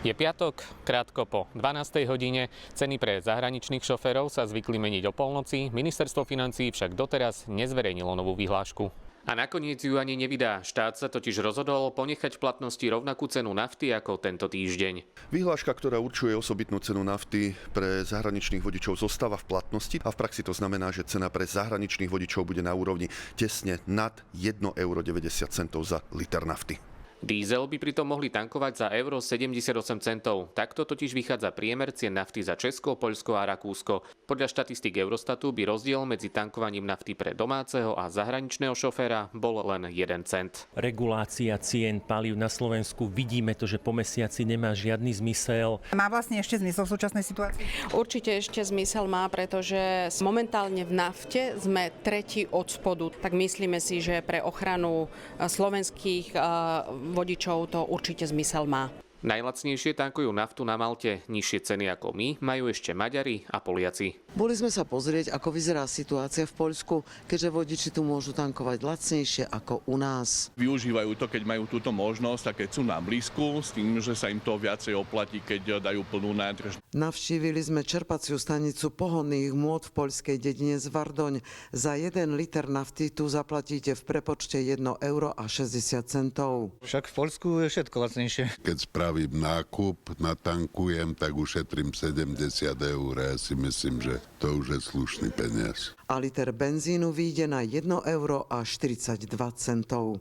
Je piatok, krátko po 12. hodine. Ceny pre zahraničných šoférov sa zvykli meniť o polnoci, ministerstvo financií však doteraz nezverejnilo novú vyhlášku. A nakoniec ju ani nevydá. Štát sa totiž rozhodol ponechať v platnosti rovnakú cenu nafty ako tento týždeň. Vyhláška, ktorá určuje osobitnú cenu nafty pre zahraničných vodičov, zostáva v platnosti a v praxi to znamená, že cena pre zahraničných vodičov bude na úrovni tesne nad 1,90 € za liter nafty. Diesel by pritom mohli tankovať za euro 78 centov. Takto totiž vychádza priemer cien nafty za Česko, Poľsko a Rakúsko. Podľa štatistík Eurostatu by rozdiel medzi tankovaním nafty pre domáceho a zahraničného šoféra bol len 1 cent. Regulácia cien palív na Slovensku, vidíme to, že po mesiaci nemá žiadny zmysel. Má vlastne ešte zmysel v súčasnej situácii? Určite ešte zmysel má, pretože momentálne v nafte sme tretí od spodu. Tak myslíme si, že pre ochranu slovenských vodičov to určite zmysel má. Najlacnejšie tankujú naftu na Malte. Nižšie ceny ako my majú ešte Maďari a Poliaci. Boli sme sa pozrieť, ako vyzerá situácia v Poľsku, keďže vodiči tu môžu tankovať lacnejšie ako u nás. Využívajú to, keď majú túto možnosť a keď sú na blízku, s tým, že sa im to viacej oplatí, keď dajú plnú nádrž. Navštívili sme čerpaciu stanicu pohonných hmôt v poľskej dedine Zvardoň. Za 1 liter nafty tu zaplatíte v prepočte 1,60 €. Však v Poľsku je všetko lacnejšie. Keď spravím nákup, natankujem, tak ušetrím 70 €. Ja si myslím, že to už je slušný peniaz. A liter benzínu vyjde na 1,42 €.